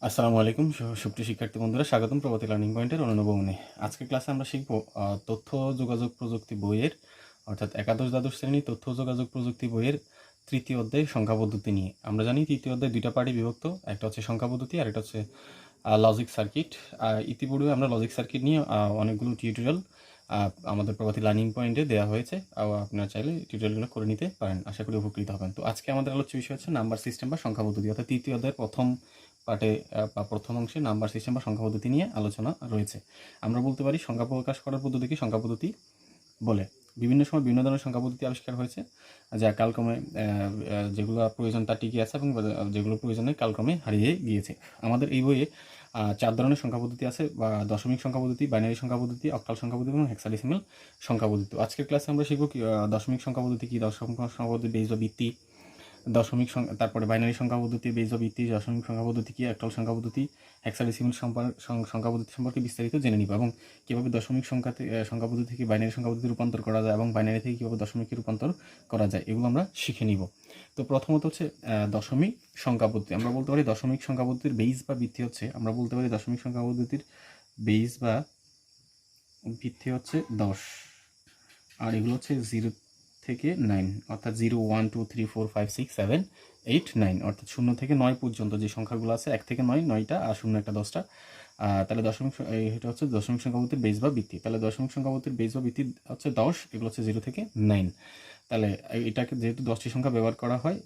আসসালামু আলাইকুম সুপ্রিয় শিক্ষার্থী বন্ধুরা, স্বাগতম প্রগতি লার্নিং পয়েন্টের অনন্য ভবনে। আজকের ক্লাসে আমরা শিখব তথ্য যোগাযোগ প্রযুক্তি বইয়ের অর্থাৎ একাদশ দ্বাদশ শ্রেণী তথ্য যোগাযোগ প্রযুক্তি বইয়ের তৃতীয় অধ্যায় সংখ্যা পদ্ধতি নিয়ে। আমরা জানি তৃতীয় অধ্যায় দুইটা পার্টে বিভক্ত, একটা হচ্ছে সংখ্যা পদ্ধতি আর একটা হচ্ছে লজিক সার্কিট। ইতিপূর্বে আমরা লজিক সার্কিট নিয়ে অনেকগুলো টিউটোরিয়াল আমাদের প্রগতি লার্নিং পয়েন্টে দেওয়া হয়েছে, আপনারা চাইলে টিউটোরিয়ালগুলো করে নিতে পারেন, আশা করি উপকৃত হবেন। তো আজকে আমাদের আলোচ্য বিষয় হচ্ছে নাম্বার সিস্টেম বা সংখ্যা পদ্ধতি, অর্থাৎ তৃতীয় অধ্যায়ের প্রথম পার্টে বা প্রথম অংশে নাম্বার সিস্টেম বা সংখ্যা পদ্ধতি নিয়ে আলোচনা রয়েছে। আমরা বলতে পারি সংখ্যা প্রকাশ করার পদ্ধতিকে সংখ্যা পদ্ধতি বলে। বিভিন্ন সময় বিভিন্ন ধরনের সংখ্যা পদ্ধতি আবিষ্কার হয়েছে, যা কালক্রমে যেগুলো প্রয়োজন তা টিকে আছে এবং যেগুলো প্রয়োজনে কালক্রমে হারিয়ে গিয়েছে। আমাদের এই বইয়ে 4 ধরনের সংখ্যা পদ্ধতি আছে, বা দশমিক সংখ্যা পদ্ধতি, বাইনারি সংখ্যা পদ্ধতি, অক্টাল সংখ্যা পদ্ধতি এবং হেক্সাডেসিমাল সংখ্যা পদ্ধতি। আজকের ক্লাসে আমরা শিখব দশমিক সংখ্যা পদ্ধতি কি, দশমিক সংখ্যা পদ্ধতি বেজ বা ভিত্তি, দশমিক সংখ্যা, তারপরে বাইনারি সংখ্যা পদ্ধতি বেজ বা ভিত্তি, দশমিক সংখ্যা পদ্ধতি কি, অক্টাল সংখ্যা পদ্ধতি, হেক্সাডেসিমাল সংখ্যা পদ্ধতি সম্পর্কে বিস্তারিত জেনে নিব, এবং কীভাবে দশমিক সংখ্যা পদ্ধতি থেকে বাইনারি সংখ্যা পদ্ধতি রূপান্তর করা যায় এবং বাইনারি থেকে কীভাবে দশমিকে রূপান্তর করা যায়, এগুলো আমরা শিখে নিব। তো প্রথমত হচ্ছে দশমিক সংখ্যা পদ্ধতি। আমরা বলতে পারি দশমিক সংখ্যা পদ্ধতির বেজ বা ভিত্তি হচ্ছে, আমরা বলতে পারি দশমিক সংখ্যা পদ্ধতির বেজ বা ভিত্তি হচ্ছে 10, আর এগুলো হচ্ছে 0 থেকে 9, অর্থাৎ 0, 1, 2, 3, 4, 5, 6, 7, 8, 9, অর্থাৎ 0 থেকে 9 পর্যন্ত যে সংখ্যাগুলো আছে, 1 থেকে 9 9টা, আর 0 একটা 10টা। তাহলে এটা হচ্ছে দশমিক সংখ্যা পদ্ধতির বেজ বা ভিত্তি। তাহলে দশমিক সংখ্যা পদ্ধতির বেজ বা ভিত্তি হচ্ছে 10, এগুলো হচ্ছে 0 থেকে 9। তাহলে এটাকে যেহেতু 10টি সংখ্যা ব্যবহার করা হয়,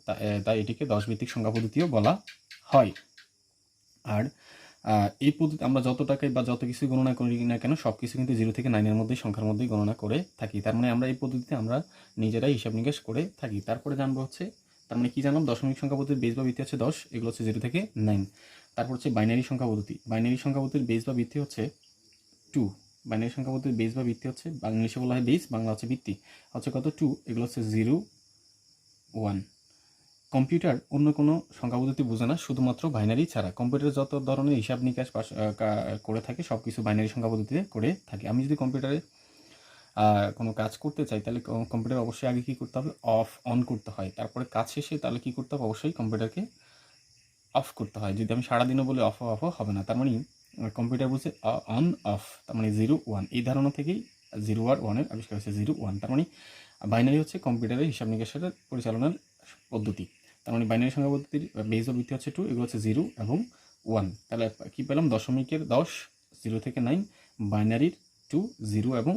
তাই এটিকে 10 ভিত্তিক সংখ্যা পদ্ধতিও বলা হয়। আর এই পদ্ধতি আমরা যত টাকায় বা যত কিছু গণনা করি না কেন, সব কিছু কিন্তু 0 থেকে 9-এর মধ্যেই, সংখ্যার মধ্যেই গণনা করে থাকি। তার মানে আমরা এই পদ্ধতিতে আমরা নিজেরাই হিসাব নিকাশ করে থাকি। তারপরে জানবো হচ্ছে, তার মানে কি জানলাম, দশমিক সংখ্যা পদ্ধতির বেজ বা ভিত্তি হচ্ছে 10, এগুলো হচ্ছে 0 থেকে 9। তারপর হচ্ছে বাইনারি সংখ্যা পদ্ধতি। বাইনারি সংখ্যা পদ্ধতির বেজ বা ভিত্তি হচ্ছে 2। বাইনারি সংখ্যা পদ্ধতির বেজ বা ভিত্তি হচ্ছে, ইংলিশে বলা হয় বেজ, বাংলা হচ্ছে ভিত্তি, হচ্ছে কত, 2। এগুলো হচ্ছে 0, 1। কম্পিউটার অন্য কোনো সংখ্যা পদ্ধতি বোঝে না, শুধুমাত্র বাইনারি ছাড়া। কম্পিউটারে যত ধরনের হিসাব নিকাশ করে থাকে, সব কিছু বাইনারি সংখ্যা পদ্ধতিতে করে থাকে। আমি যদি কম্পিউটারে কোনো কাজ করতে চাই, তাহলে কম্পিউটার অবশ্যই আগে কী করতে হবে, অন করতে হয়। তারপরে কাজ শেষে তাহলে কী করতে হবে, অবশ্যই কম্পিউটারকে অফ করতে হয়। যদি আমি সারাদিনও বলে অফ হবে না। তার মানে কম্পিউটার বলছে অন অফ, তার মানে 0, 1, এই ধারণা থেকেই 0 আর 1-এর আবিষ্কার হয়েছে, 0, 1। তার মানে বাইনারি হচ্ছে কম্পিউটারের হিসাব নিকাশের পরিচালনার পদ্ধতি। তার মানে বাইনারি সংখ্যা পদ্ধতির বেজ ও ভিত্তি হচ্ছে 2, এগুলো হচ্ছে 0 এবং 1। তাহলে কী পেলাম, দশমিকের 10, 0 থেকে 9, বাইনারির 2, 0 এবং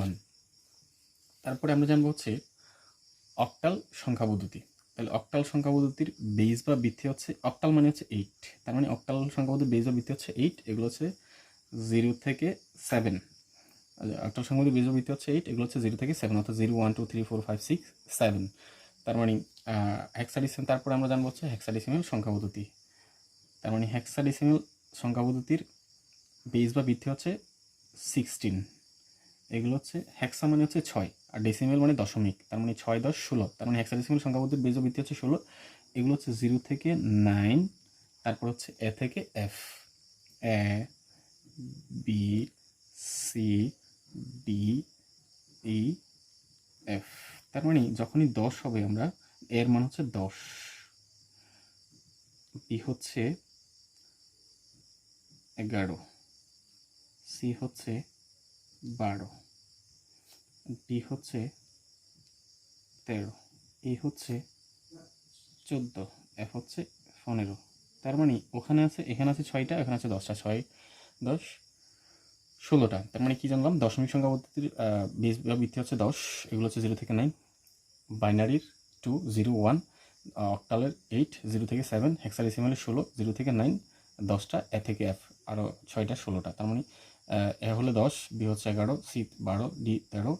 1। তারপরে আমরা জানবো হচ্ছে অক্টাল সংখ্যা পদ্ধতি। তাহলে অক্টাল সংখ্যা পদ্ধতির বেজ বা ভিত্তি হচ্ছে, অক্টাল মানে হচ্ছে 8, তার মানে অক্টাল সংখ্যা পদ্ধতির বেজ বা ভিত্তি হচ্ছে 8, এগুলো হচ্ছে 0 থেকে 7। অক্টাল সংখ্যা পদ্ধতির বেজ বা ভিত্তি হচ্ছে 8, এগুলো হচ্ছে 0 থেকে 7, অর্থাৎ 0, 1, 2, 3, 4, 5, 6, 7। তার মানে হেক্সাডেসিমাল। তারপরে আমরা জানবো হচ্ছে হেক্সাডেসিমাল সংখ্যা পদ্ধতি। তার মানে হেক্সাডেসিমাল সংখ্যা পদ্ধতির বেজ বা ভিত্তি হচ্ছে 16, এগুলো হচ্ছে, হেক্সা মানে হচ্ছে 6, আর ডেসিমেল মানে দশমিক, তার মানে 6, 10, 16। তার মানে হেক্সাডেসিমাল সংখ্যা পদ্ধতির বেজ ও ভিত্তি হচ্ছে 16, এগুলো হচ্ছে 0 থেকে 9। তারপর হচ্ছে এ থেকে এফ, এ, বি, সি, ডি, ই, এফ। তার মানে যখনই 10 হবে, আমরা এর মান হচ্ছে 10, বি হচ্ছে 11, সি হচ্ছে 12, ডি হচ্ছে 13, ই হচ্ছে 14, এফ হচ্ছে 15। তার মানে ওখানে আছে, এখানে আছে 6টা, এখানে আছে 10টা, 6, 10, 16টা। তার মানে কি জানলাম, দশমিক সংখ্যা পদ্ধতির বেজ বা ভিত্তি হচ্ছে 10, এগুলো হচ্ছে 0 থেকে 9, বাইনারির 2, 0, 1, অক্টালের 8, 0 থেকে 7, হেক্সাডেসিমালের 16, 0 থেকে 9, 10টা, এ থেকে এফ আরও 6টা, 16টা। তার মানে এ হলে 10, বি হচ্ছে 11, সি 12, ডি 13,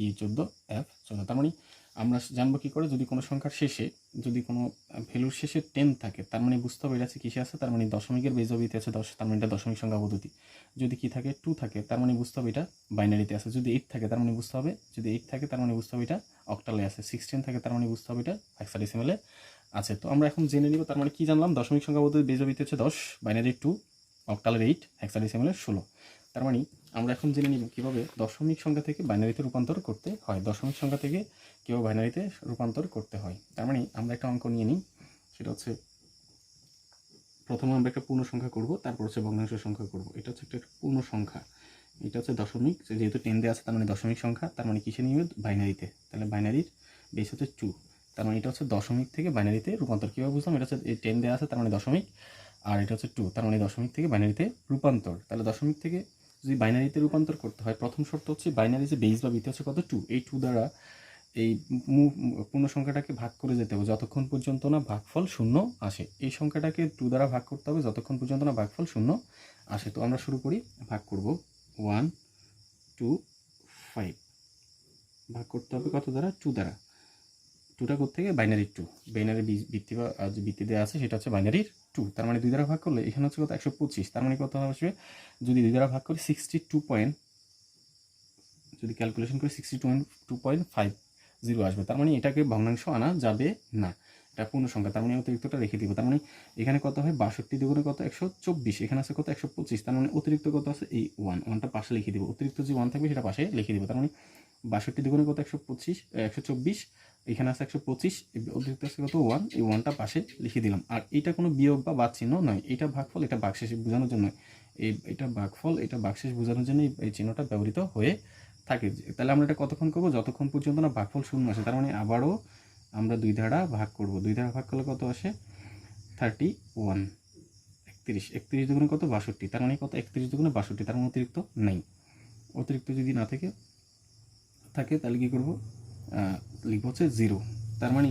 ই 14, এফ 14। তার মানে আমরা জানবো কী করে, যদি কোনো সংখ্যার শেষে, যদি কোনো ভ্যালুর শেষে 10 থাকে, তার মানে বুঝতে হবে এটা আছে কিসে আছে, তার মানে দশমিকের বেজ ও ভিত্তি আছে 10, তার মানে এটা দশমিক সংখ্যা পদ্ধতি। যদি কি থাকে, 2 থাকে, তার মানে বুঝতে হবে এটা বাইনারিতে আছে। যদি 8 থাকে, তার মানে বুঝতে হবে, যদি 8 থাকে তার মানে বুঝতে হবে এটা অক্টালে আছে। 16 থাকে, তার মানে বুঝতে হবে এটা হেক্সাডেসিমালে আছে। তো আমরা এখন জেনে নিব, তার মানে কি জানলাম, দশমিক সংখ্যা পদ্ধতির বেজ ও ভিত্তি হচ্ছে 10, বাইনারি 2, অক্টালের 8, হেক্সাডেসিমালের 16। তার মানে আমরা এখন জেনে নিব কীভাবে দশমিক সংখ্যা থেকে বাইনারিতে রূপান্তর করতে হয়, দশমিক সংখ্যা থেকে কীভাবে বাইনারিতে রূপান্তর করতে হয়। তার মানে আমরা একটা অঙ্ক নিয়ে নিই, সেটা হচ্ছে প্রথমে আমরা একটা পূর্ণ সংখ্যা করব, তারপর হচ্ছে ভগ্নাংশ সংখ্যা করব। এটা হচ্ছে একটা পূর্ণ সংখ্যা, এটা হচ্ছে দশমিক, যেহেতু 10 দেওয়া আছে তার মানে দশমিক সংখ্যা, তার মানে কিসে নিবে? বাইনারিতে। তাহলে বাইনারির বেস হচ্ছে 2, তার মানে এটা হচ্ছে দশমিক থেকে বাইনারিতে রূপান্তর। কীভাবে বুঝলাম? এটা হচ্ছে 10 দেওয়া আছে তার মানে দশমিক, আর এটা হচ্ছে 2, তার মানে দশমিক থেকে বাইনারিতে রূপান্তর। তাহলে দশমিক থেকে যদি বাইনারিতে রূপান্তর করতে হয়, প্রথম শর্ত হচ্ছে বাইনারি যে বেস বা বিতে হচ্ছে কত? 2। এই 2 দ্বারা এই পূর্ণ সংখ্যাটাকে ভাগ করে যেতে হবে যতক্ষণ পর্যন্ত না ভাগফল 0 আসে। এই সংখ্যাটাকে 2 দ্বারা ভাগ করতে হবে যতক্ষণ পর্যন্ত না ভাগফল 0 আসে। তো আমরা শুরু করি, ভাগ করব 1 2 5, ভাগ করতে হবে কত দ্বারা? 2 দ্বারা। 2টা কোত্থেকে? বাইনারি 2, বাইনারি ভিত্তি বা যে ভিত্তি দেওয়া আছে সেটা হচ্ছে বাইনারির 2, তার মানে 2 দ্বারা ভাগ করলে এখানে হচ্ছে কত? 125, তার মানে কত আসবে? যদি 2 দ্বারা ভাগ করি 62 পয়েন্ট, যদি ক্যালকুলেশন করি 62.50 আসবে। তার মানে এটাকে ভগ্নাংশ আনা যাবে না, এটা পূর্ণ সংখ্যা, তার মানে অতিরিক্তটা রেখে দিব। তার মানে এখানে কত হয়? 62 দুগুণে কত? 124, এখানে আছে কত? 125, তার মানে অতিরিক্ত কত আছে? এই 1টা পাশে লিখে দিব, অতিরিক্ত যে 1 থাকবে সেটা পাশে লিখে দিব। তার মানে 62 দুগুণে কত? 124, এখানে আছে 125, অতিরিক্ত আছে কত? 1, এই 1টা পাশে লিখে দিলাম। আর এটা কোনো বিয়োগ বা বাদ চিহ্ন নয়, এটা ভাগফল, এটা ভাগশেষ বোঝানোর জন্য, এটা ভাগফল, এটা ভাগশেষ বোঝানোর জন্য এই চিহ্নটা ব্যবহৃত হয়ে থাকে। তাহলে আমরা এটা কতক্ষণ করব? যতক্ষণ পর্যন্ত না ভাগফল 0 আসে। তার মানে আবারও আমরা 2 দ্বারা ভাগ করব, 2 দ্বারা ভাগ করলে কত আসে? 31, 31 দুগুণে কত? 62, তার মানে কত? 31 দুগুণে 62, তার মানে অতিরিক্ত নেই। অতিরিক্ত যদি না থাকে তাহলে কী করব? লিখব হচ্ছে 0, তার মানে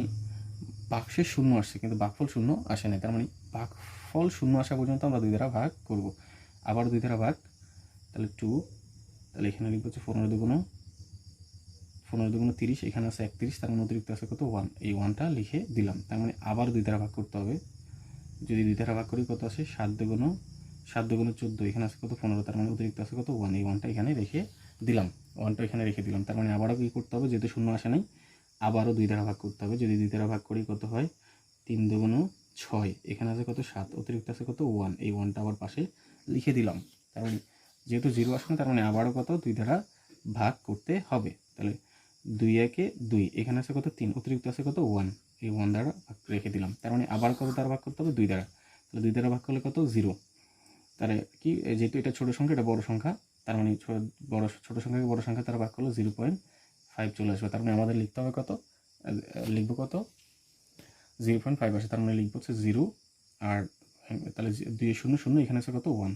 ভাগশেষ 0 আসছে কিন্তু ভাগফল 0 আসে না, তার মানে ভাগফল 0 আসা পর্যন্ত আমরা 2 দ্বারা ভাগ করব। আবার 2 দ্বারা ভাগ, তাহলে 2, তাহলে এখানে লিখব হচ্ছে 15 দুগুণ 30, এখানে আছে 31, তার মানে অতিরিক্ত আছে কত? 1, এই 1টা লিখে দিলাম। তার মানে আবার 2 দ্বারা ভাগ করতে হবে, যদি 2 দ্বারা ভাগ করি কত আসে? 7 দুগুণ 14, এখানে আছে কত? 15, তার মানে অতিরিক্ত আছে কত? 1, এই 1টা এখানে রেখে দিলাম, 1টা এখানে রেখে দিলাম। তার মানে আবারও কী করতে হবে? যেহেতু 0 আসে নাই, আবারও 2 দ্বারা ভাগ করতে হবে। যদি 2 দ্বারা ভাগ করি কত হয়? 3 দুগুণ 6, এখানে আছে কত? 7, অতিরিক্ত আছে কত? 1, এই 1টা আবার পাশে লিখে দিলাম। তার মানে যেহেতু 0 আসে না, তার মানে আবারও কত? 2 দ্বারা ভাগ করতে হবে। তাহলে 2 একে 2, এখানে আছে কত? 3, অতিরিক্ত আছে কত? 1, এই 1 দ্বারা ভাগ রেখে দিলাম। তার মানে আবার কত দ্বারা ভাগ করতে হবে? 2 দ্বারা। তাহলে 2 দ্বারা ভাগ করলে কত? 0। তাহলে কি, যেহেতু এটা ছোটো সংখ্যা, এটা বড় সংখ্যা, তার মানে ছোটো সংখ্যাকে বড় সংখ্যা দ্বারা ভাগ করলে 0.5 চলে আসবে। তার মানে আমাদের লিখতে হবে কত? লিখব কত? 0.5 আসে, তার মানে লিখব হচ্ছে 0, আর তাহলে 2 0 0, এখানে আছে কত? 1।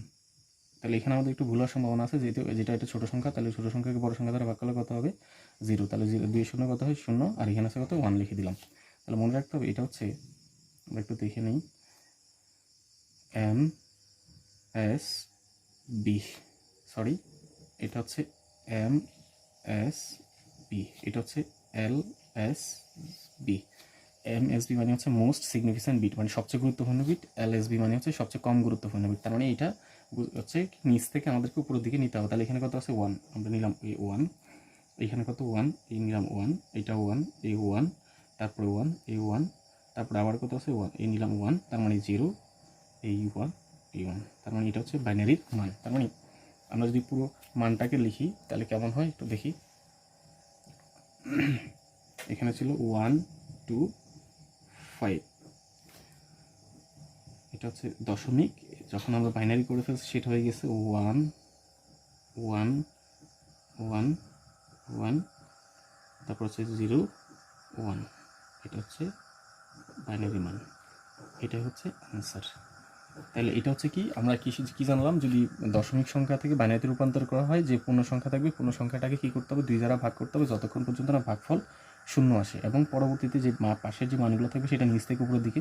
তাহলে এখানে আমাদের একটু ভুল হওয়ার সম্ভাবনা আছে, যেহেতু যেটা এটা ছোটো সংখ্যা, তাহলে ছোটো সংখ্যাকে বড় সংখ্যা দ্বারা ভাগ করলে কত হবে? 0, তাহলে 2 0 কত হয়? 0, আর এখানে আছে কত? 1 লিখে দিলাম। তাহলে মনে রাখতে হবে এটা হচ্ছে, আমরা একটু দেখে নিই, MSB, সরি, এটা হচ্ছে MSB, এটা হচ্ছে LSB। MSB মানে হচ্ছে মোস্ট সিগনিফিকেন্ট বিট, মানে সবচেয়ে গুরুত্বপূর্ণ বিট। LSB মানে হচ্ছে সবচেয়ে কম গুরুত্বপূর্ণ বিট। তার মানে এটা হচ্ছে নিচ থেকে আমাদেরকে উপরের দিকে নিতে হবে। তাহলে এখানে কত আছে? 1, আমরা নিলাম এই 1, এখানে কত? 1, এই নিলাম 1, এটা 1, এই 1, তারপরে 1, এই 1, তারপরে আবার কত আছে? 1, এই নিলাম 1, তার মানে 0, এই 1, এই 1, তার মানে এটা হচ্ছে বাইনারির মান। তার মানে আমরা যদি পুরো মানটাকে লিখি তাহলে কেমন হয় একটু দেখি। এখানে ছিল 1 2 5, এটা হচ্ছে দশমিক, যখন আমরা বাইনারি করে ফেলছি সেটা হয়ে গেছে 1 1 1 1, তারপর হচ্ছে 0 1, এটা হচ্ছে বাইনারি মান, এটাই হচ্ছে আনসার। তাহলে এটা হচ্ছে কি, আমরা কি জানলাম? যদি দশমিক সংখ্যা থেকে বাইনারিতে রূপান্তর করা হয়, যে পূর্ণ সংখ্যা থাকবে, পূর্ণ সংখ্যাটাকে কী করতে হবে? 2 দ্বারা ভাগ করতে হবে যতক্ষণ পর্যন্ত না ভাগফল 0 আসে, এবং পরবর্তীতে যে পাশের যে মানগুলো থাকবে সেটা নিচ থেকে উপরের দিকে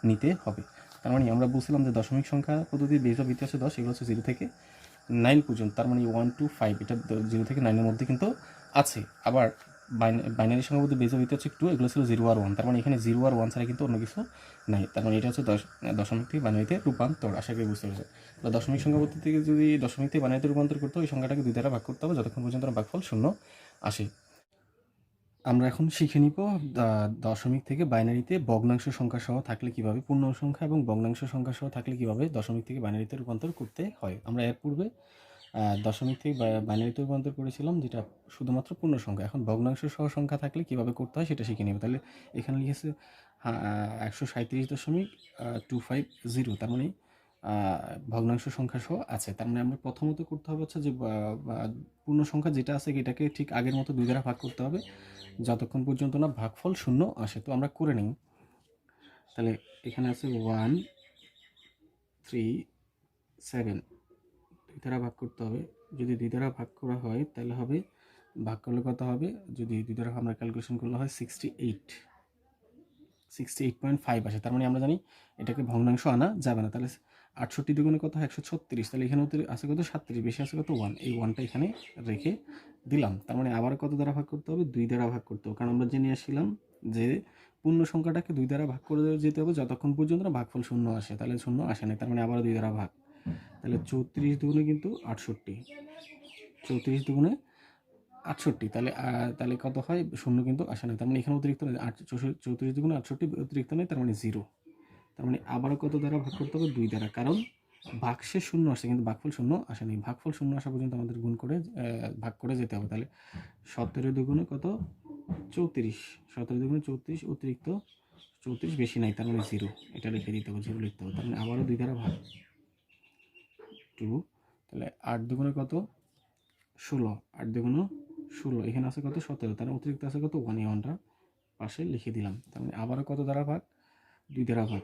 নিতে হবে। তার মানে আমরা বুঝলাম যে দশমিক সংখ্যা পদ্ধতির বেস বা ভিত্তি আছে 10, এগুলো হচ্ছে 0 থেকে 9 পর্যন্ত। তার মানে 1 2 5, এটা 0 থেকে 9-এর মধ্যে কিন্তু আছে। আবার বাইনারি সংখ্যা পদ্ধতির বেস বা ভিত্তি হচ্ছে 2, এগুলো ছিল 0 আর 1, তার মানে এখানে 0 আর 1 ছাড়া কিন্তু অন্য কিছু নাই। তার মানে এটা হচ্ছে দশমিক থেকে বাইনারিতে রূপান্তর। আশা করি বুঝতে পেরেছে। তো দশমিক সংখ্যা পদ্ধতি থেকে যদি দশমিক থেকে বাইনারিতে রূপান্তর করতে হয়, ওই সংখ্যাটাকে 2 দ্বারা ভাগ করতে হবে যতক্ষণ পর্যন্ত ভাগফল 0 আসে। আমরা এখন শিখে নিব দশমিক থেকে বাইনারিতে ভগ্নাংশ সংখ্যা সহ থাকলে কিভাবে, পূর্ণ সংখ্যা এবং ভগ্নাংশ সংখ্যা সহ থাকলে কিভাবে দশমিক থেকে বাইনারিতে রূপান্তর করতে হয়। আমরা এর পূর্বে দশমিক থেকে বাইনারিতে রূপান্তর করেছিলাম, যেটা শুধুমাত্র পূর্ণ সংখ্যা। এখন ভগ্নাংশ সহ সংখ্যা থাকলে কিভাবে করতে হয় সেটা শিখে নেব। তাহলে এখানে লিখেছে 137.250, তার মানে ভগ্নাংশ সংখ্যা সহ আছে। তার মানে আমরা প্রথমত করতে হবে হচ্ছে যে পূর্ণ সংখ্যা যেটা আছে এটাকে ঠিক আগের মতো 2 দ্বারা ভাগ করতে হবে যতক্ষণ পর্যন্ত না ভাগফল 0 আসে। তো আমরা করে নিই। তাহলে এখানে আছে 1 3 7, 2 দ্বারা ভাগ করতে হবে। যদি 2 দ্বারা ভাগ করা হয় তাহলে হবে, ভাগ করলে কত হবে, যদি 2 দ্বারা আমরা ক্যালকুলেশন করলে হয় 68.5 আসে। তার মানে আমরা জানি এটাকে ভগ্নাংশ আনা যাবে না। তাহলে 68 দুগুণে কত হয় 136, তাহলে এখানে আছে কত 37, বেশি আছে কত 1, এই 1টা এখানে রেখে দিলাম। তার মানে আবার কত দ্বারা ভাগ করতে হবে, 2 দ্বারা ভাগ করতে হবে, কারণ আমরা জেনে আসছিলাম যে পূর্ণ সংখ্যাটাকে 2 দ্বারা ভাগ করে যেতে হবে যতক্ষণ পর্যন্ত না ভাগফল 0 আসে। তাহলে 0 আসে না, তার মানে আবার 2 দ্বারা ভাগ। তাহলে 34 দুগুণে কিন্তু 68, 34 দুগুণে 68, তাহলে কত হয় 0 কিন্তু আসে না, তার মানে এখানে অতিরিক্ত 34 দুগুণে 68 অতিরিক্ত নেই, তার মানে 0। তার মানে আবারও কত দ্বারা ভাগ করতে হবে, 2 দ্বারা, কারণ ভাগশেষ 0 আসে কিন্তু ভাগফল 0 আসেনি। ভাগফল 0 আসা পর্যন্ত আমাদের গুণ করে ভাগ করে যেতে হবে। তাহলে 17 দুগুণে কত 34, 17 দুগুণে 34, অতিরিক্ত 34 বেশি নাই, তার মানে 0, এটা লিখে দিতে হবে, 0 লিখতে হবে। তার মানে আবারও 2 দ্বারা ভাগ 2, তাহলে 8 দুগুণে কত 16, 8 দুগুণে 16, এখানে আছে কত 17, তার অতিরিক্ত আছে কত 1, এই 1টা পাশে লিখে দিলাম। তার মানে আবারও কত দ্বারা ভাগ, 2 দ্বারা ভাগ,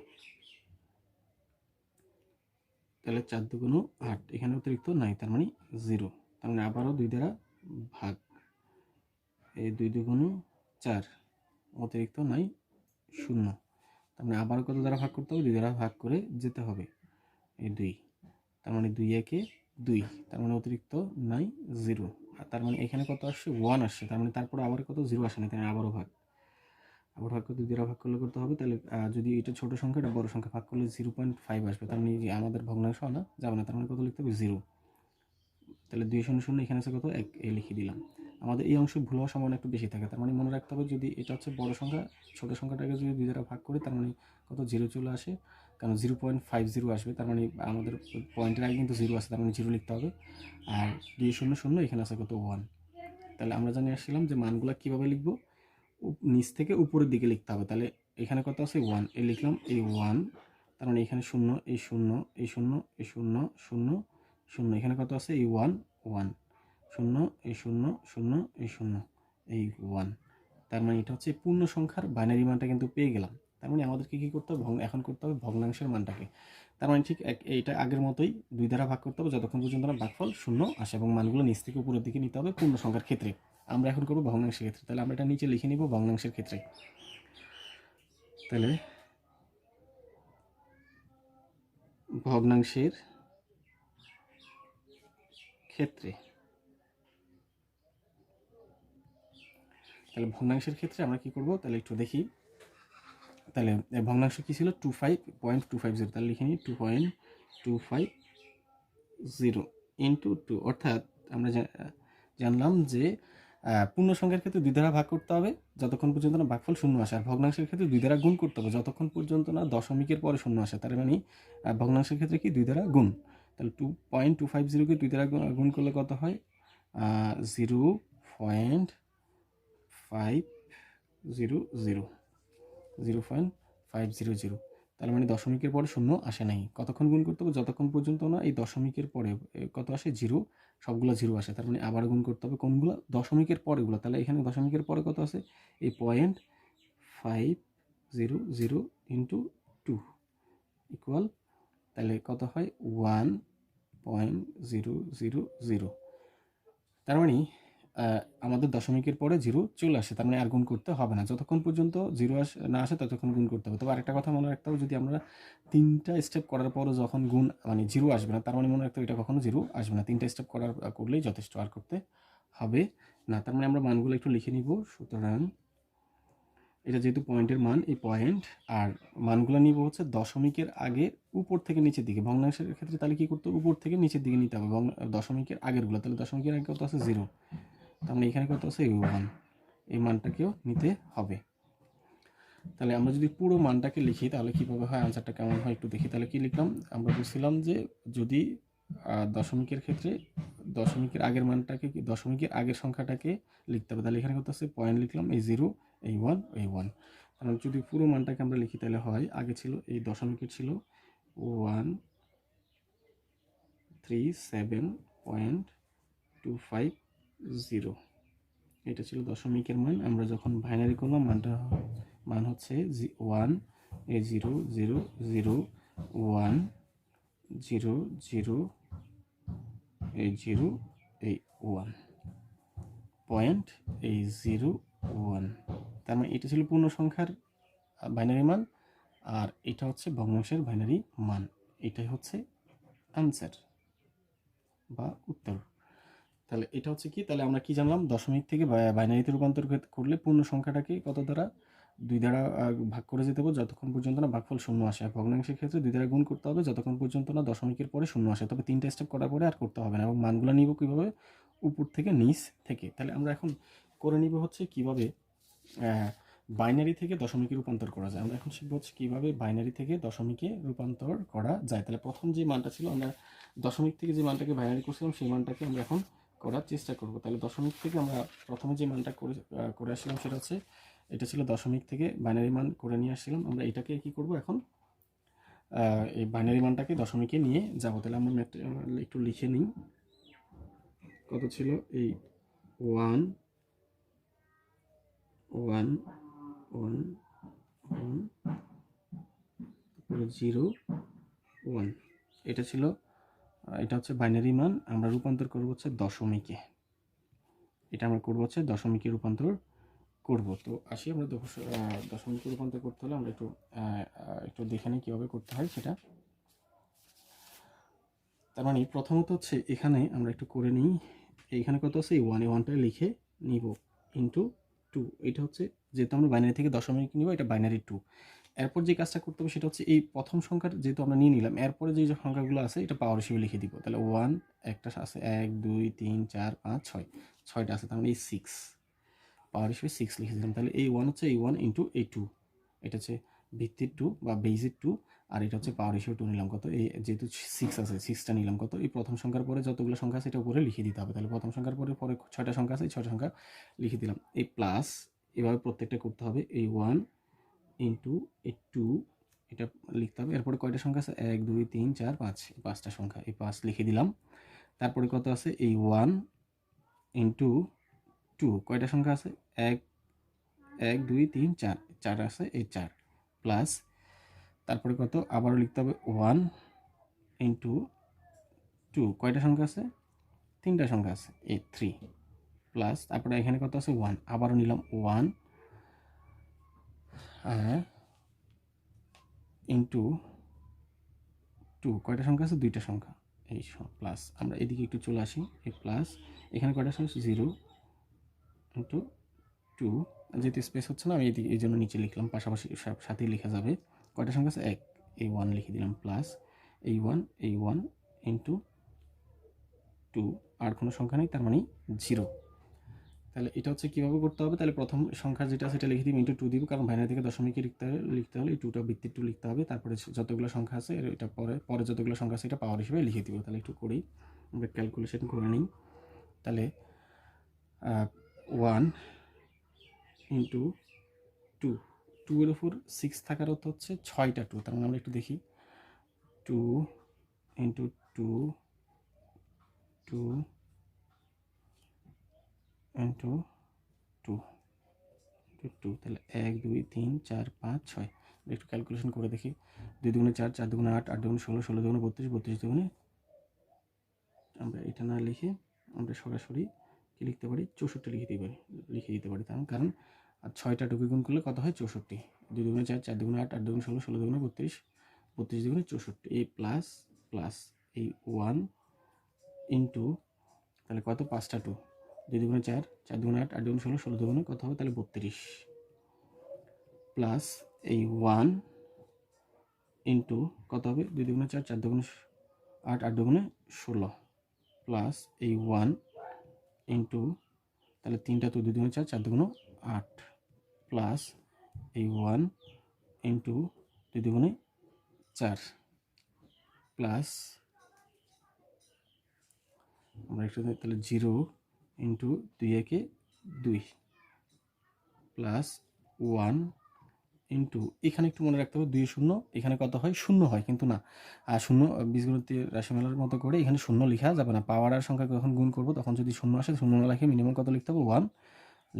তাহলে 4 দুগুণ 8, এখানে অতিরিক্ত নাই, তার মানে 0। তার মানে আবারও 2 দ্বারা ভাগ, এই 2 দুগুণ 4, অতিরিক্ত নাই 0। তার মানে আবার কত দ্বারা ভাগ করতে হবে, 2 দ্বারা ভাগ করে যেতে হবে, এই 2, তার মানে 2 একে 2, তার মানে অতিরিক্ত নাই 0। আর তার মানে এখানে কত আসছে 1 আসছে, তার মানে তারপরে আবার কত 0 আসে না, তাই আবারও ভাগ, আবার ভাগ করে 2 দ্বারা ভাগ করলে করতে হবে। তাহলে যদি এটা ছোট সংখ্যা এটা বড় সংখ্যা, ভাগ করলে 0.5 আসবে, তার মানে আমাদের ভগ্নাংশ আনা যাবে না, তার মানে কত লিখতে হবে 0। তাহলে 2 0 0, এখানে আছে কত 1, এই লিখে দিলাম। আমাদের এই অংশ ভুল হওয়ার সম্ভাবনা একটু বেশি থাকে, তার মানে মনে রাখতে হবে যদি এটা হচ্ছে বড় সংখ্যা, ছোট সংখ্যাটাকে যদি 2 দ্বারা ভাগ করি তার মানে কত 0 চলে আসে, কারণ 0.50 আসবে, তার মানে আমাদের পয়েন্টের আগে কিন্তু 0 আছে, তার মানে 0 লিখতে হবে। আর 2 0 0, এখানে আছে কত 1। তাহলে আমরা জানিয়ে আসছিলাম যে মানগুলো কীভাবে লিখবো, নিচ থেকে উপরের দিকে লিখতে হবে। তাহলে এখানে কত আছে 1, এই লিখলাম এই 1, তার মানে এখানে 0, এই 0, এই 0, এই 0 0 0, এখানে কত আছে এই 1 1 0, এই 0 0, এই 0, এই 1। তার মানে এটা হচ্ছে পূর্ণ সংখ্যার বাইনারি মানটা কিন্তু পেয়ে গেলাম। তার মানে আমাদেরকে কী করতে হবে, এখন করতে হবে ভগ্নাংশের মানটাকে। তার মানে ঠিক এইটা আগের মতোই 2 দ্বারা ভাগ করতে হবে যতক্ষণ পর্যন্ত না ভাগফল 0 আসে, এবং মানগুলো নিচ থেকে উপরের দিকে নিতে হবে পূর্ণ সংখ্যার ক্ষেত্রে। আমরা এখন করবো ভগ্নাংশের ক্ষেত্রে। তাহলে আমরা এটা নিচে লিখে নিব ভগ্নাংশের ক্ষেত্রে। তাহলে ভগ্নাংশের ক্ষেত্রে, তাহলে ভগ্নাংশের ক্ষেত্রে আমরা কি করব, তাহলে একটু দেখি। তাহলে ভগ্নাংশ কি ছিল 25.250, তাহলে লিখে নিই 2.250 ইন্টু 2, অর্থাৎ আমরা জানলাম যে পূর্ণ সংখ্যার ক্ষেত্রে 2 দ্বারা ভাগ করতে হবে যতক্ষণ পর্যন্ত না ভাগফল 0 আসে, আর ভগ্নাংশের ক্ষেত্রে 2 দ্বারা গুণ করতে হবে যতক্ষণ পর্যন্ত না দশমিকের পরে 0 আসে। তার মানে ভগ্নাংশের ক্ষেত্রে কি 2 দ্বারা গুণ। তাহলে 2.250কে 2 দ্বারা গুণ করলে কত হয় 0.500, তার মানে দশমিকের পরে 0 আসে নাই। কতক্ষণ গুণ করতে হবে, যতক্ষণ পর্যন্ত না এই দশমিকের পরে কত আসে 0, সবগুলো 0 আসে। তার মানে আবার গুণ করতে হবে কোনগুলো, দশমিকের পরেগুলো। তাহলে এখানে দশমিকের পরে কত আছে, এই 0.500 ইন্টু 2 ইকুয়াল, তাহলে কত হয় 1.000। তার মানে আমাদের দশমিকের পরে 0 চলে আসে, তার মানে আর গুণ করতে হবে না। যতক্ষণ পর্যন্ত 0 না আসে ততক্ষণ গুণ করতে হবে। তবে আরেকটা কথা মনে রাখতে হবে, যদি আমরা 3টা স্টেপ করার পরও যখন গুণ মানে 0 আসবে না, তার মানে মনে রাখতে হবে এটা কখনো 0 আসবে না। 3টা স্টেপ করলেই যথেষ্ট, আর করতে হবে না। তার মানে আমরা মানগুলো একটু লিখে নিব। সুতরাং এটা যেহেতু পয়েন্টের মান, এই পয়েন্ট আর মানগুলো নিব হচ্ছে দশমিকের আগে উপর থেকে নিচের দিকে। ভগ্নাংশের ক্ষেত্রে তাহলে কী করতে হবে, উপর থেকে নিচের দিকে নিতে হবে দশমিকের আগেরগুলো। তাহলে দশমিকের আগে কত আছে 0, তার মানে এখানে কত আছে 1, এই মানটাকেও নিতে হবে। তাহলে আমরা যদি পুরো মানটাকে লিখি তাহলে কীভাবে হয়, আনসারটা কেমন হয় একটু দেখি। তাহলে কি লিখলাম, আমরা বলছিলাম যে যদি দশমিকের ক্ষেত্রে দশমিকের আগের মানটাকে, দশমিকের আগের সংখ্যাটাকে লিখতে হবে। তাহলে এখানে কত আছে পয়েন্ট লিখলাম, এই 0, এই 1, এই 1। কারণ যদি পুরো মানটাকে আমরা লিখি তাহলে হয়, আগে ছিল এই দশমিকের ছিল 137.250, এটা ছিল দশমিকের মান। আমরা যখন বাইনারি করলাম মান হচ্ছে 1 তার মানে এটা ছিল পূর্ণ সংখ্যার বাইনারি মান, আর এটা হচ্ছে ভগ্নাংশের বাইনারি মান। এটাই হচ্ছে আনসার বা উত্তর। তাহলে এটা হচ্ছে কি, তাহলে আমরা কি জানলাম, দশমিক থেকে বাইনারিতে রূপান্তর করলে পূর্ণ সংখ্যাটাকে কত দ্বারা, 2 দ্বারা ভাগ করে যেতে হবে যতক্ষণ পর্যন্ত না ভাগফল 0 আসে। আর ভগ্নাংশের ক্ষেত্রে 2 দ্বারা গুণ করতে হবে যতক্ষণ পর্যন্ত না দশমিকের পরে 0 আসে। তবে 3টা স্টেপ করার পরে আর করতে হবে না। এবং মানগুলো নিব কীভাবে, উপর থেকে নিচ থেকে। তাহলে আমরা এখন করে নিব হচ্ছে কীভাবে বাইনারি থেকে দশমিকে রূপান্তর করা যায়। আমরা এখন শিখবো হচ্ছে কীভাবে বাইনারি থেকে দশমিকে রূপান্তর করা যায়। তাহলে প্রথম যে মানটা ছিল, আমরা দশমিক থেকে যে মানটাকে বাইনারি করছিলাম সেই মানটাকে আমরা এখন করার চেষ্টা করব। তাহলে দশমিক থেকে আমরা প্রথমে যে মানটা করে আসছিলাম সেটা হচ্ছে, এটা ছিল দশমিক থেকে বাইনারি মান করে নিয়ে আসছিলাম। আমরা এটাকে কি করব এখন, এই বাইনারি মানটাকে দশমিকে নিয়ে যাব। তাহলে আমরা একটু লিখে নিই। কত ছিল, এই 1 1 1 1 0 1, এটা ছিল, এটা হচ্ছে বাইনারি মান। আমরা রূপান্তর করব হচ্ছে দশমিকে। এটা আমরা করবো হচ্ছে দশমিকে রূপান্তর করব। তো আসি আমরা দশমিকে রূপান্তর করতে হলে আমরা একটু দেখে নিই কীভাবে করতে হয় সেটা। তার মানে প্রথমত হচ্ছে এখানে আমরা একটু করে নিই। এইখানে কত আছে, এই 1টা লিখে নিব ইন্টু 2। এটা হচ্ছে, যেহেতু আমরা বাইনারি থেকে দশমিক নিব, এটা বাইনারি 2। এরপর যে কাজটা করতে হবে সেটা হচ্ছে, এই প্রথম সংখ্যার যেহেতু আমরা নিয়ে নিলাম, এরপরে যে সংখ্যাগুলো আছে এটা পাওয়ার হিসেবে লিখে দিব। তাহলে 1 একটা আছে, 1 2 3 4 5 6, 6টা আছে, তার মানে এই 6 পাওয়ার হিসেবে 6 লিখে দিলাম। তাহলে এই 1 হচ্ছে এই 1 ইন্টু এই 2, এটা হচ্ছে ভিত্তির 2 বা বেজের 2, আর এটা হচ্ছে পাওয়ার হিসেবে 2 নিলাম কত, এই যেহেতু 6 আছে 6টা নিলাম কত, এই প্রথম সংখ্যার পরে যতগুলো সংখ্যা আছে এটা উপরে লিখে দিতে হবে। তাহলে প্রথম সংখ্যার পরে 6টা সংখ্যা আছে, এই 6টা সংখ্যা লিখে দিলাম। এই প্লাস এভাবে প্রত্যেকটা করতে হবে, এই 1 ইন্টু এই 2 এটা লিখতে হবে। এরপরে কয়টা সংখ্যা আছে, 1 2 3 4 5, 5টা সংখ্যা, এই 5 লিখে দিলাম। তারপরে কত আছে, এই 1 ইন্টু 2, কয়টা সংখ্যা আছে, 1 2 3 4, 4 আছে, এই 4 প্লাস, তারপরে কত আবারও লিখতে হবে 1 ইন্টু 2, কয়টা সংখ্যা আছে, 3টা সংখ্যা আছে, এই 3 প্লাস, তারপরে এখানে কত আছে 1, আবারও নিলাম 1 ইন্টু 2, কয়টা সংখ্যা আছে, 2টা সংখ্যা, এই প্লাস। আমরা এদিকে একটু চলে আসি, এই প্লাস, এখানে কয়টা সংখ্যা, 0 ইন্টু 2, যেহেতু স্পেস হচ্ছে না আমি এই জন্য নিচে লিখলাম, পাশাপাশি সাথেই লেখা যাবে। কয়টা সংখ্যা আছে, 1, এই 1 লিখে দিলাম, প্লাস এই 1 ইন্টু 2, আর কোনো সংখ্যা নেই, তার মানে 0। তাহলে এটা হচ্ছে কীভাবে করতে হবে, তাহলে প্রথম সংখ্যা যেটা সেটা লিখে দিব, ইন্টু 2 দিব, কারণ বাইনারি থেকে দশমিকে লিখতে হলে এই 2টা ভিত্তির 2 লিখতে হবে। তারপরে যতগুলো সংখ্যা আছে এটা পরে যতগুলো সংখ্যা আছে এটা পাওয়ার হিসেবে লিখে দিব। তাহলে একটু করি, আমরা ক্যালকুলেশন করে নিই। তাহলে 1 ইন্টু 2, 2 এর উপর 6 থাকার অর্থ হচ্ছে 6টা 2। তার মানে আমরা একটু দেখি, 2 ইন্টু 2 2 ইন্টু 2 2, তাহলে 1 2 3 4 5 6। একটু ক্যালকুলেশন করে দেখি, 2 দুগুণে 4, 4 দুগুণে 8, 8 দুগুণে 16, 16 দুগুণে 32, 32 দুগুণে, আমরা এটা না লিখে আমরা সরাসরি কি লিখতে পারি, 64 লিখে দিতে পারি। কারণ আর 6টা 2 গুণ করলে কত হয়, 64। 2 দুগুণে 4, 4 দুগুণে 8, 8 দুগুণে 16, 16 দুগুণে 32, 32 দুগুণে 64, এই প্লাস প্লাস এই 1 ইন্টু, তাহলে কত, 5টা 2, 2 দুগুণে 4, 4 দুগুণে 8, 8 দুগুণে 16, 16 দুগুণে কত হবে, তাহলে 32, প্লাস এই 1 ইন্টু কত হবে, 2 দুগুণে 4, 4 দুগুণে 8, 8 দুগুণে 16, প্লাস এই 1 ইন্টু, তাহলে 3টা তো, 2 দুগুণে 4, 4 দুগুণে 8, প্লাস এই 1 ইন্টু 2 দুগুণে 4, প্লাস আমরা একটু, তাহলে 0 ইন্টু 2 একে 2, প্লাস 1 ইন্টু এখানে একটু মনে রাখতে হবে 2 শূন্য, এখানে কত হয় শূন্য হয়, কিন্তু না শূন্য বীজগণিতের রাশিমালার মতো করে এখানে শূন্য লেখা যাবে না। পাওয়ার আর সংখ্যা যখন গুণ করবো তখন যদি শূন্য আসে, শূন্য না লিখে মিনিমাম কত লিখতে হবে 1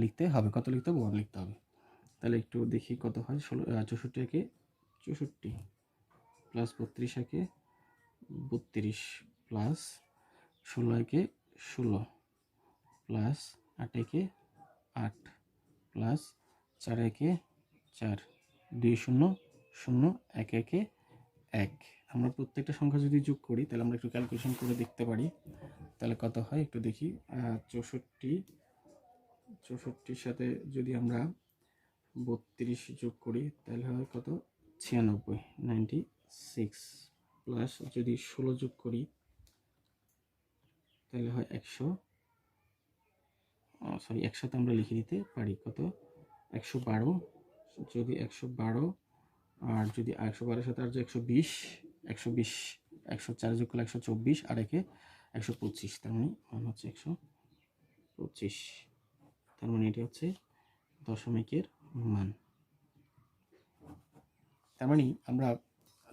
লিখতে হবে। কত লিখতে হবে 1 লিখতে হবে। তাহলে একটু দেখি কত হয়। 64 একে 64 প্লাস 32 একে 32 প্লাস 16 একে 16 প্লাস 8 একে 8 প্লাস 4 একে 4 2 শূন্য 0 1 একে 1। আমরা প্রত্যেকটা সংখ্যা যদি যোগ করি তাহলে আমরা একটু ক্যালকুলেশন করে দেখতে পারি। তাহলে কত হয় একটু দেখি। 64 সাথে যদি আমরা 32 যোগ করি তাহলে হয় কত 96 96 প্লাস যদি 16 যোগ করি তাহলে হয় 100 100 আমরা লিখে দিতে পারি কত 112। যদি 112 আর যদি 112 সাথে আর যে 120 104 যোগ করলে 124 আর একে 125, তার মানে মান হচ্ছে 125। তার মানে এটি হচ্ছে দশমিকের মান। তার মানে আমরা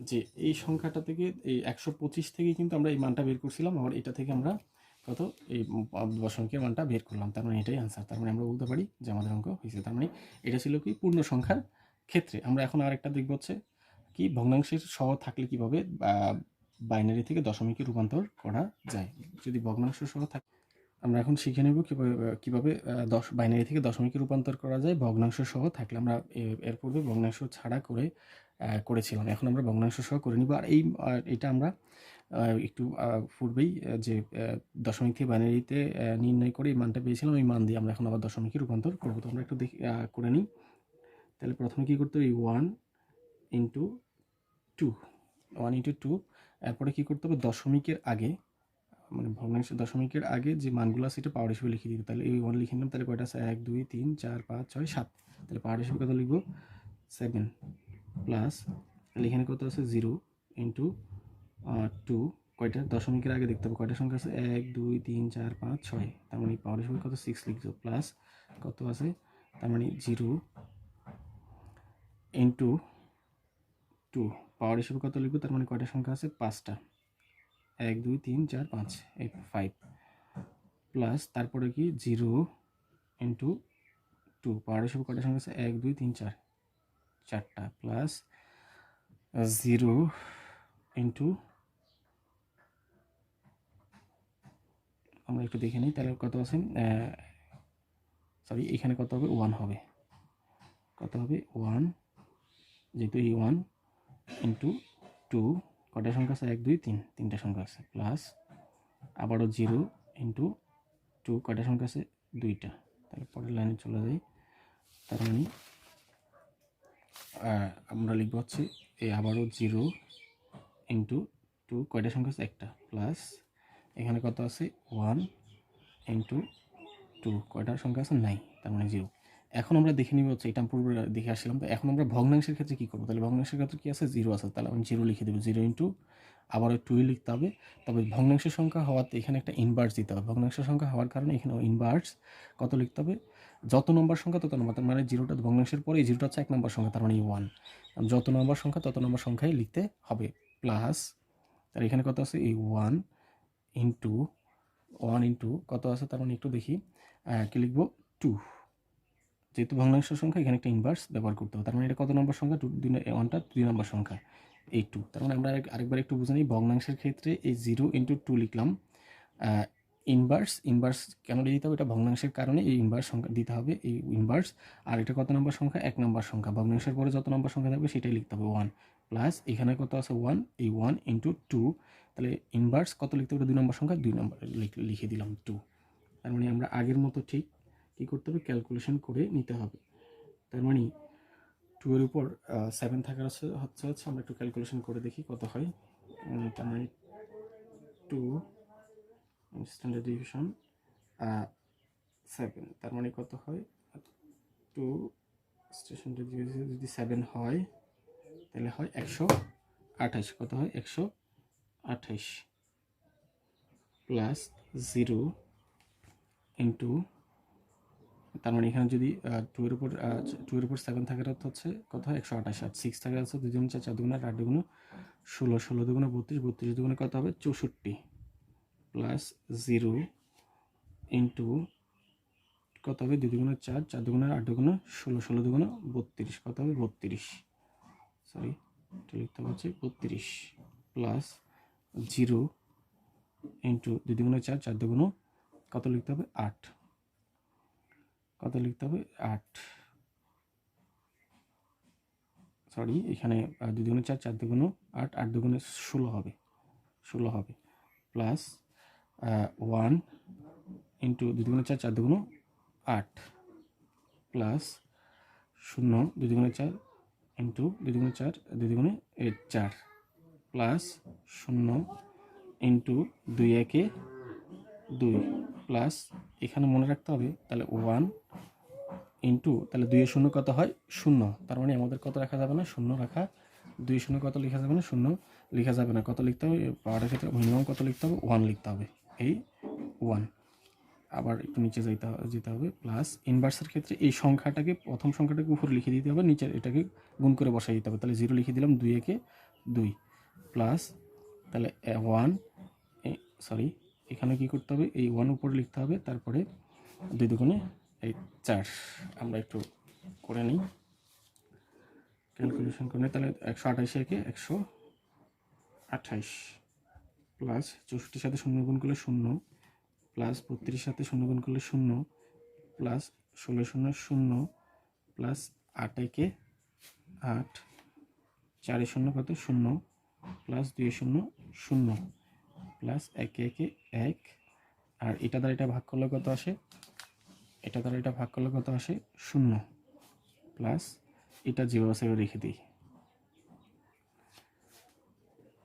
যে এই সংখ্যাটা থেকে এই 125 থেকে কিন্তু আমরা এই মানটা বের করছিলাম, আবার এটা থেকে আমরা কত এই দশমিকের মানটা বের করলাম। তার মানে এটাই আনসার। তার মানে আমরা বলতে পারি যে আমাদের অঙ্ক হয়েছে। তার মানে এটা ছিল কি পূর্ণ সংখ্যার ক্ষেত্রে। আমরা এখন আরেকটা দেখব হচ্ছে কি ভগ্নাংশের সহ থাকলে কিভাবে বাইনারি থেকে দশমিকে রূপান্তর করা যায়। যদি ভগ্নাংশ সহ থাকে আমরা এখন শিখে নেব কিভাবে বাইনারি থেকে দশমিকে রূপান্তর করা যায় ভগ্নাংশ সহ থাকলে। আমরা এর পূর্বে ভগ্নাংশ ছাড়া করেছিলাম, এখন আমরা ভগ্নাংশ সহ করে নিব। আর এটা আমরা একটু পূর্বেই যে দশমিক থেকে বাইনারিতে নির্ণয় করে এই মানটা পেয়েছিলাম, এই মান দিয়ে আমরা এখন আবার দশমিকে রূপান্তর করবো। তো আমরা একটু করে নিই। তাহলে প্রথমে কী করতে হবে 1 ইন্টু 2 1 ইন্টু 2, এরপরে কী করতে হবে দশমিকের আগে মানে ভগ্নাংশ দশমিকের আগে যে মানগুলো আছে এটা পাওয়ার হিসেবে লিখে দিতে। তাহলে এই 1 লিখে নিলাম। তাহলে কয়টা আছে 1 2 3 4 5 6 7। তাহলে পাওয়ার হিসেবে কত লিখবো 7 প্লাস এখানে কত আছে 0 ইন্টু 2, কয়টা দশমিকের আগে দেখতে হবে কয়টা সংখ্যা আছে 1 2 3 4 5 6। তার মানে পাওয়ার হিসেবে কত 6 লিখছো প্লাস কত আছে তার মানে 0 ইন্টু 2 পাওয়ার হিসেবে কত লিখবো। তার মানে কয়টা সংখ্যা আছে 5টা 1 2 3 4 5 এই 5 প্লাস তারপরে কি 0 ইন্টু 2 পাওয়ার হিসেবে কয়টা সংখ্যা আছে 1 2 3 4 4টা প্লাস 0 ইন্টু আমরা একটু দেখে নিই। তাহলে কত আছে এখানে কত হবে 1 হবে। কত হবে 1 যেহেতু এই 1 ইন্টু 2 কয়টা সংখ্যা আছে 1 2 3 তিনটা সংখ্যা আছে প্লাস আবারও 0 ইন্টু 2 কয়টা সংখ্যা আছে 2টা। তাহলে পরের লাইনে চলে যাই। তার মানে আমরা লিখব হচ্ছে এই আবারও 0 ইন্টু 2 কয়টা সংখ্যা আছে একটা প্লাস এখানে কত আছে 1 ইন্টু 2 কয়টা সংখ্যা আছে 9, তার মানে 0। এখন আমরা দেখে নিব হচ্ছে এটা পূর্বে দেখে আসছিলাম। তো এখন আমরা ভগ্নাংশের ক্ষেত্রে কী করবো। তাহলে ভগ্নাংশের ক্ষেত্রে কী আছে 0 আছে, তাহলে আমি 0 লিখে দেবো। 0 ইন্টু আবার 2 লিখতে হবে। তবে ভগ্নাংশের সংখ্যা হওয়াতে এখানে একটা ইনভার্স দিতে হবে। ভগ্নাংশের সংখ্যা হওয়ার কারণে এখানে ইনভার্স কত লিখতে হবে যত নম্বর সংখ্যা তত নম্বর। তার মানে 0টা ভগ্নাংশের পরে এই 0টা হচ্ছে 1 নম্বর সংখ্যা, তার মানে 1। যত নম্বর সংখ্যা তত নম্বর সংখ্যায় লিখতে হবে প্লাস তার এখানে কত আছে এই 1 ইন্টু কত আছে তার মানে একটু দেখি কি লিখবো 2। যেহেতু ভগ্নাংশ সংখ্যা এখানে একটা ইনভার্স ব্যবহার করতে হবে। তার মানে এটা কত নম্বর সংখ্যা 1টা 2 নম্বর সংখ্যা এই 2। তার মানে আমরা আরেকবার একটু বুঝে নিই। ভগ্নাংশের ক্ষেত্রে এই 0 ইন্টু 2 লিখলাম। ইনভার্স কেন দিতে হবে, এটা ভগ্নাংশের কারণে এই ইনভার্স সংখ্যা দিতে হবে, এই ইনভার্স। আর এটা কত নম্বর সংখ্যা 1 নম্বর সংখ্যা। ভগ্নাংশের পরে যত নম্বর সংখ্যা থাকবে সেটাই লিখতে হবে 1 প্লাস এখানে কত আছে 1, এই 1 ইন্টু 2। তাহলে ইনভার্স কত লিখতে হবে 2 নম্বর সংখ্যা 2 নম্বর লিখে দিলাম 2। তার মানে আমরা আগের মতো ঠিক কী করতে হবে ক্যালকুলেশন করে নিতে হবে। তার মানে 2 এর উপর 7 থাকার হচ্ছে আমরা একটু ক্যালকুলেশন করে দেখি কত হয়। তার মানে 2 স্ট্যান্ডার্ড ডিভিশন 7, তার মানে কত হয় 2 স্ট্যান্ডার্ড ডিভিশন যদি 7 হয় তাহলে হয় 128। কত হয় 128 প্লাস 0 ইন্টু তার মানে এখানে যদি 2 এর উপর 7 থাকার অর্থ হচ্ছে কত হয় 128, আর 6 থাকার অর্থ 2 দুগুণে 4, 4 দুগুণে 8, 8 দুগুণে 16, 16 দুগুণে 32, 32 দুগুণে কত হবে 64 প্লাস 0 ইন্টু কত হবে 2 দুগুণে 4, 4 দুগুণে 8 দুগুণে 16, 16 দুগুণে 32, কত হবে 32, সরি এটা লিখতে হচ্ছে 32 প্লাস 0 ইন্টু 2 দুগুণে 4, 4 দুগুণে কত লিখতে হবে 8, কত লিখতে হবে 8, সরি এখানে 2 দুগুণে 4, 4 দুগুণে 8, 8 দুগুণে 16 হবে, 16 হবে প্লাস 1 ইন্টু 2 দুগুণে 4, 4 দুগুণে 8 প্লাস 0 2 দুগুণে 4 ইন্টু 2 দুগুণে 4, 2 দুগুণে 4 প্লাস 0 ইন্টু 2 একে 2 প্লাস এখানে মনে রাখতে হবে তাহলে 1 ইন্টু তাহলে 2 এর 0 কত হয় 0, তার মানে আমাদের কত রাখা যাবে না 0 রাখা, 2 এর 0 কত লেখা যাবে না 0 লেখা যাবে না, কত লিখতে হবে পাওয়ারের ক্ষেত্রে মিনিমাম কত লিখতে হবে 1 লিখতে হবে, এই 1 আবার একটু নিচে যেতে হবে প্লাস ইনভার্সের ক্ষেত্রে এই সংখ্যাটাকে প্রথম সংখ্যাটাকে উপরে লিখে দিতে হবে, নিচে এটাকে গুণ করে বসাই দিতে হবে, তাহলে 0 লিখে দিলাম 2 একে 2 প্লাস তাহলে 1 সরি এখানে কি করতে হবে এই 1 উপরে লিখতে হবে, তারপরে 2 দুগুণে এই 4 আমরা একটু করে নিই ক্যালকুলেশন করে, তাহলে 128 একে 128 প্লাস 64 সাথে 0 গুণ করলে 0 প্লাস 32 সাথে 0 গুণ করলে 0 প্লাস 16 0 0 প্লাস 8 একে 8, 4 0 কত 0 প্লাস 2 0 0 প্লাস 1 একে 1, আর এটা দ্বারা এটা ভাগ করলে কত আসে, এটা দ্বারা এটা ভাগ করলে কত আসে 0 প্লাস এটা যেভাবে সেভাবে রেখে দিই,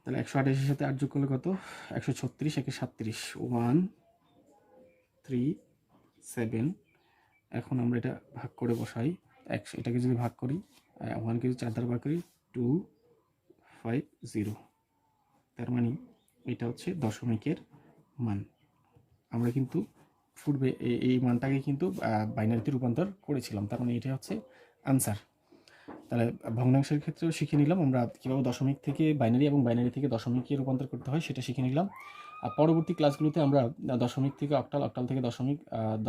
তাহলে 128 এর সাথে 8 যোগ করলে কত 136 একে 37 1 3 7, এখন আমরা এটা ভাগ করে বসাই, এটাকে যদি ভাগ করি 1 কে যদি 4 দ্বারা ভাগ করি 2 5 0, তার মানে এটা হচ্ছে দশমিকের মান। আমরা কিন্তু পূর্বে এই মানটাকে কিন্তু বাইনারিতে রূপান্তর করেছিলাম, তার মানে এটা হচ্ছে আনসার। তাহলে ভগ্নাংশের ক্ষেত্রেও শিখে নিলাম আমরা কীভাবে দশমিক থেকে বাইনারি এবং বাইনারি থেকে দশমিকে রূপান্তর করতে হয় সেটা শিখে নিলাম। আর পরবর্তী ক্লাসগুলোতে আমরা দশমিক থেকে অক্টাল, অক্টাল থেকে দশমিক,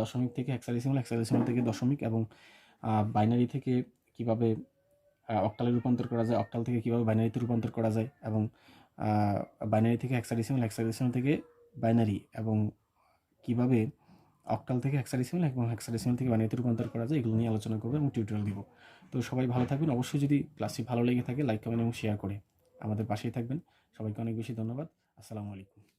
দশমিক থেকে হেক্সাডেসিমাল, হেক্সাডেসিমাল থেকে দশমিক এবং বাইনারি থেকে কিভাবে অক্টালে রূপান্তর করা যায়, অক্টাল থেকে কীভাবে বাইনারিতে রূপান্তর করা যায়, এবং বাইনারি থেকে হেক্সাডেসিমাল, হেক্সাডেসিমাল থেকে বাইনারি, এবং কিভাবে অক্টাল থেকে হেক্সাডেসিমাল এবং হেক্সাডেসিমাল থেকে বাইনারিতে রূপান্তর করা যায়, এগুলো নিয়ে আলোচনা করবো এবং টিউটোরিয়াল দিব। তো সবাই ভালো থাকবেন, অবশ্যই যদি ক্লাসটি ভালো লেগে থাকে লাইক কমেন্ট এবং শেয়ার করে আমাদের পাশেই থাকবেন। সবাইকে অনেক বেশি ধন্যবাদ। আসসালামু আলাইকুম।